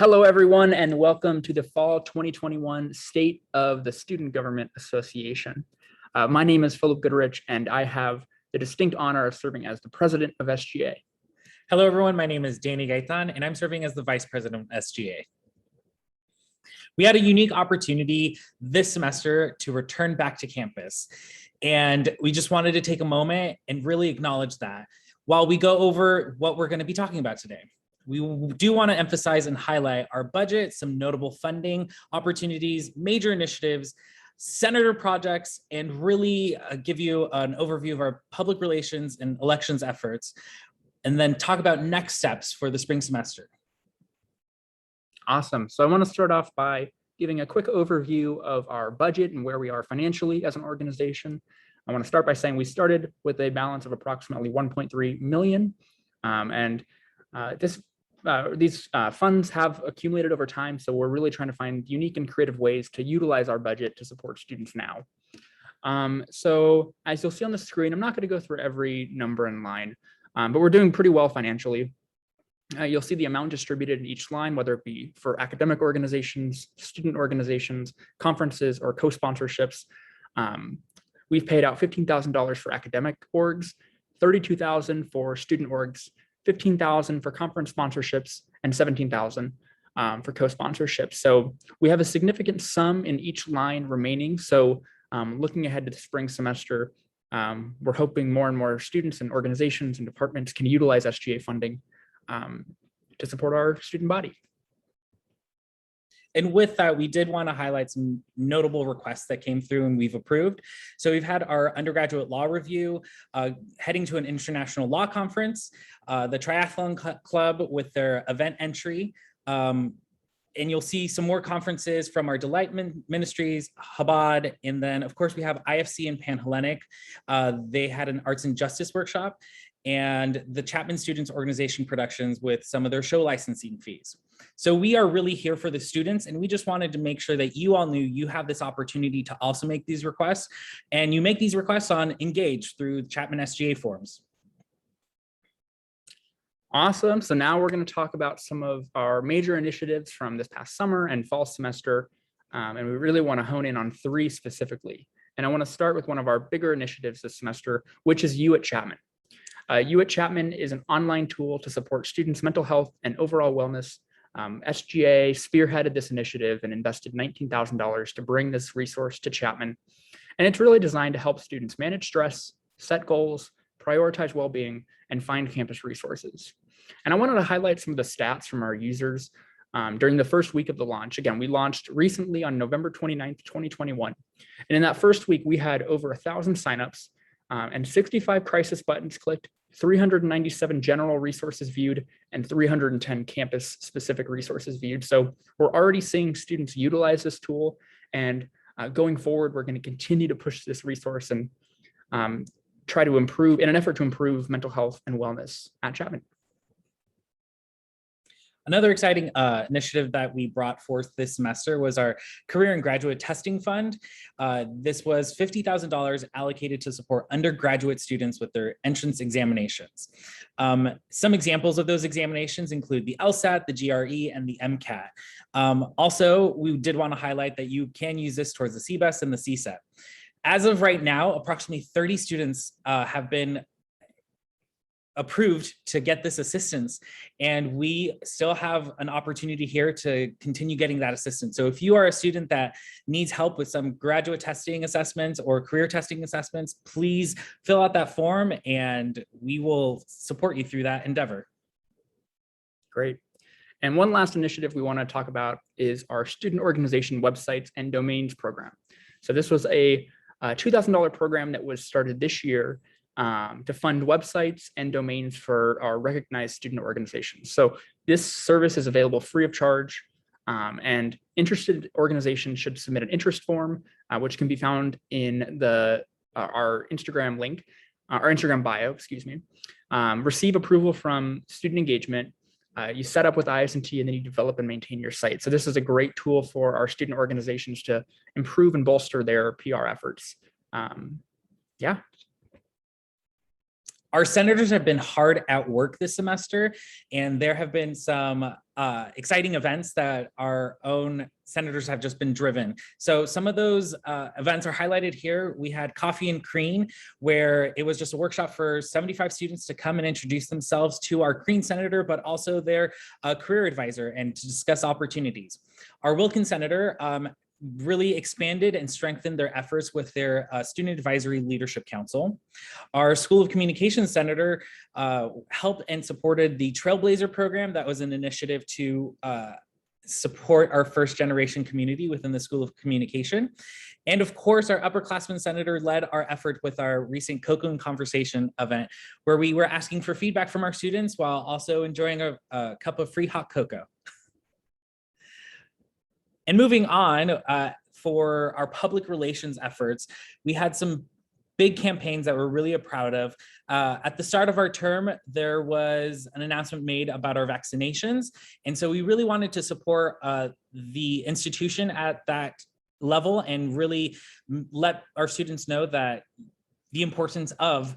Hello, everyone, and welcome to the Fall 2021 State of the Student Government Association. My name is Philip Goodrich, and I have the distinct honor of serving as the president of SGA. Hello, everyone. My name is Danny Gaitan, and I'm serving as the vice president of SGA. We had a unique opportunity this semester to return back to campus, and we just wanted to take a moment and really acknowledge that while we go over what we're going to be talking about today. We do want to emphasize and highlight our budget, some notable funding opportunities, major initiatives, senator projects, and really give you an overview of our public relations and elections efforts, and then talk about next steps for the spring semester. Awesome. So I want to start off by giving a quick overview of our budget and where we are financially as an organization. I want to start by saying we started with a balance of approximately 1.3 million, these funds have accumulated over time, so we're really trying to find unique and creative ways to utilize our budget to support students now. So as you'll see on the screen, I'm not going to go through every number and line, but we're doing pretty well financially. You'll see the amount distributed in each line, whether it be for academic organizations, student organizations, conferences, or co-sponsorships. We've paid out $15,000 for academic orgs, $32,000 for student orgs, $15,000 for conference sponsorships, and $17,000 for co-sponsorships. So we have a significant sum in each line remaining. So looking ahead to the spring semester, we're hoping more and more students and organizations and departments can utilize SGA funding to support our student body. And with that, we did want to highlight some notable requests that came through and we've approved. So we've had our undergraduate law review, heading to an international law conference, the Triathlon Club with their event entry, and you'll see some more conferences from our Delight Ministries, Chabad, and then of course we have IFC and Panhellenic. They had an arts and justice workshop, and the Chapman Students Organization productions with some of their show licensing fees. So we are really here for the students, and we just wanted to make sure that you all knew you have this opportunity to also make these requests, and you make these requests on Engage through Chapman SGA forums. Awesome. So now we're going to talk about some of our major initiatives from this past summer and fall semester, and we really want to hone in on three specifically. And I want to start with one of our bigger initiatives this semester, which is You at Chapman. You at Chapman is an online tool to support students' mental health and overall wellness. SGA spearheaded this initiative and invested $19,000 to bring this resource to Chapman. And it's really designed to help students manage stress, set goals, prioritize well-being, and find campus resources. And I wanted to highlight some of the stats from our users during the first week of the launch. Again, we launched recently on November 29th, 2021. And in that first week, we had over 1,000 signups and 65 crisis buttons clicked, 397 general resources viewed, and 310 campus-specific resources viewed. So we're already seeing students utilize this tool, and going forward, we're going to continue to push this resource and try to improve in an effort to improve mental health and wellness at Chapman. Another exciting initiative that we brought forth this semester was our Career and Graduate Testing Fund. This was $50,000 allocated to support undergraduate students with their entrance examinations. Some examples of those examinations include the LSAT, the GRE, and the MCAT. Also, we did want to highlight that you can use this towards the CBEST and the CSET. As of right now, approximately 30 students have been approved to get this assistance, and we still have an opportunity here to continue getting that assistance. So if you are a student that needs help with some graduate testing assessments or career testing assessments, please fill out that form and we will support you through that endeavor. Great. And one last initiative we want to talk about is our student organization websites and domains program. So this was a $2,000 program that was started this year to fund websites and domains for our recognized student organizations. So this service is available free of charge, and interested organizations should submit an interest form, which can be found in our Instagram link, our Instagram bio, excuse me. Receive approval from student engagement. You set up with IS&T, and then you develop and maintain your site. So this is a great tool for our student organizations to improve and bolster their PR efforts. Yeah. Our senators have been hard at work this semester, and there have been some exciting events that our own senators have just been driven. So some of those events are highlighted here. We had Coffee and Crean, where it was just a workshop for 75 students to come and introduce themselves to our Crean senator, but also their career advisor, and to discuss opportunities. Our Wilkins senator really expanded and strengthened their efforts with their Student Advisory Leadership Council. Our School of Communications senator helped and supported the Trailblazer program. That was an initiative to support our first generation community within the School of Communication. And of course, our upperclassmen senator led our effort with our recent Cocoa Conversation event, where we were asking for feedback from our students while also enjoying a cup of free hot cocoa. And moving on, for our public relations efforts, we had some big campaigns that we're really proud of. At the start of our term, there was an announcement made about our vaccinations. And so we really wanted to support the institution at that level and really let our students know that the importance of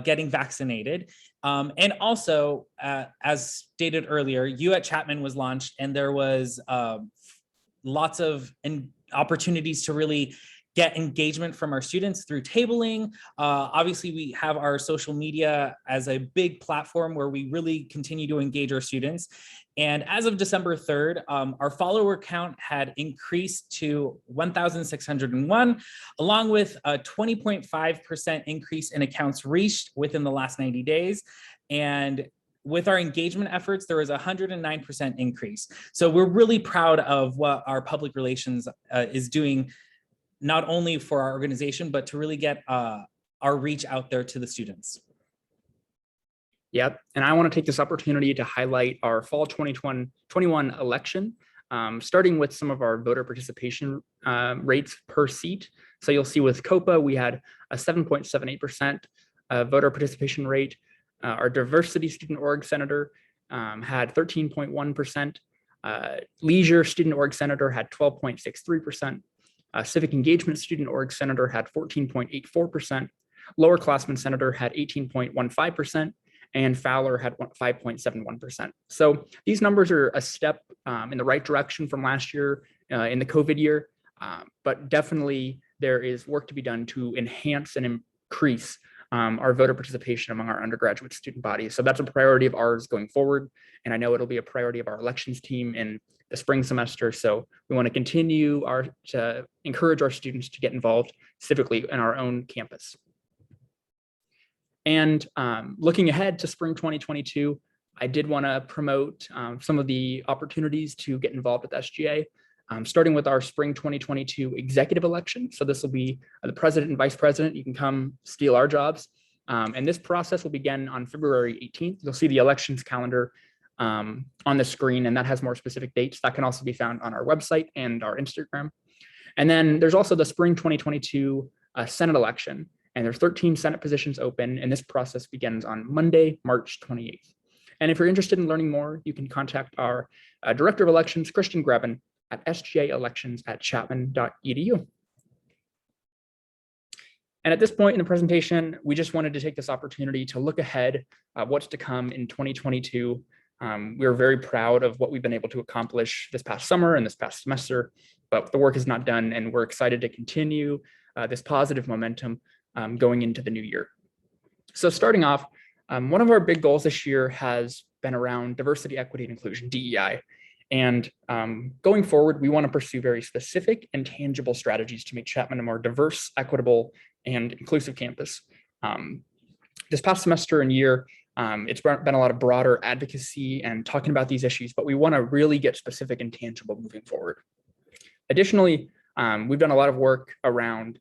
getting vaccinated. And also, as stated earlier, You at Chapman was launched, and there was lots of opportunities to really get engagement from our students through tabling. Obviously, we have our social media as a big platform where we really continue to engage our students. And as of December 3rd, our follower count had increased to 1,601, along with a 20.5% increase in accounts reached within the last 90 days. And with our engagement efforts, there was a 109% increase. So we're really proud of what our public relations is doing, not only for our organization, but to really get our reach out there to the students. Yep, and I want to take this opportunity to highlight our fall 2021 election, starting with some of our voter participation rates per seat. So you'll see with COPA, we had a 7.78% voter participation rate. Our diversity student org senator had 13.1%. Leisure student org senator had 12.63%. Civic engagement student org senator had 14.84%. Lower classman senator had 18.15%. And Fowler had 5.71%. So these numbers are a step in the right direction from last year in the COVID year, but definitely there is work to be done to enhance and increase our voter participation among our undergraduate student body. So that's a priority of ours going forward. And I know it'll be a priority of our elections team in the spring semester. So we want to continue to encourage our students to get involved civically in our own campus. And looking ahead to spring 2022, I did want to promote some of the opportunities to get involved with SGA, starting with our spring 2022 executive election. So this will be the president and vice president. You can come steal our jobs. And this process will begin on February 18th. You'll see the elections calendar on the screen, and that has more specific dates. That can also be found on our website and our Instagram. And then there's also the spring 2022 Senate election. And there's 13 Senate positions open, and this process begins on Monday, March 28th. And if you're interested in learning more, you can contact our Director of Elections, Christian Greben, at sgaelections@chapman.edu. And at this point in the presentation, we just wanted to take this opportunity to look ahead at what's to come in 2022. We're very proud of what we've been able to accomplish this past summer and this past semester, but the work is not done, and we're excited to continue this positive momentum going into the new year. So starting off, one of our big goals this year has been around diversity, equity, and inclusion, DEI. And going forward, we want to pursue very specific and tangible strategies to make Chapman a more diverse, equitable, and inclusive campus. This past semester and year, it's been a lot of broader advocacy and talking about these issues, but we want to really get specific and tangible moving forward. Additionally, we've done a lot of work around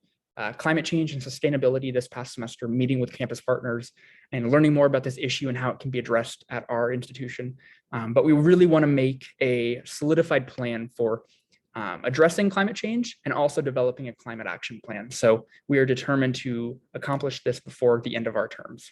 climate change and sustainability this past semester, meeting with campus partners and learning more about this issue and how it can be addressed at our institution. But we really want to make a solidified plan for addressing climate change and also developing a climate action plan. So we are determined to accomplish this before the end of our terms.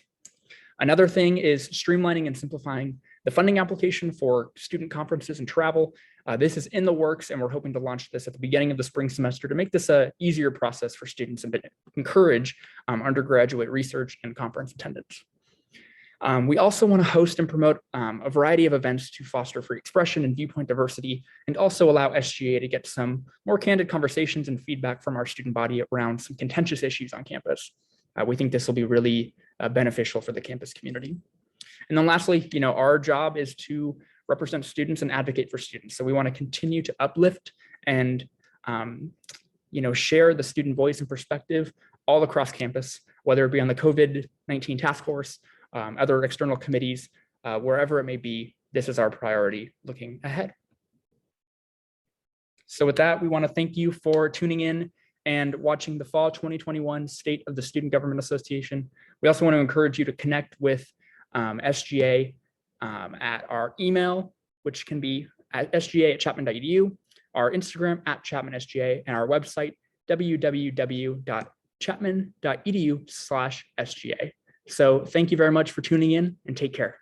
Another thing is streamlining and simplifying the funding application for student conferences and travel. This is in the works, and we're hoping to launch this at the beginning of the spring semester to make this an easier process for students and to encourage undergraduate research and conference attendance. We also want to host and promote a variety of events to foster free expression and viewpoint diversity, and also allow SGA to get some more candid conversations and feedback from our student body around some contentious issues on campus. We think this will be really beneficial for the campus community. And then lastly, our job is to represent students and advocate for students. So we want to continue to uplift and share the student voice and perspective all across campus, whether it be on the COVID-19 task force, other external committees, wherever it may be. This is our priority looking ahead. So with that, we want to thank you for tuning in and watching the Fall 2021 State of the Student Government Association. We also want to encourage you to connect with SGA at our email, which can be at sga@chapman.edu, our Instagram @ChapmanSGA, and our website, www.chapman.edu/SGA. So thank you very much for tuning in, and take care.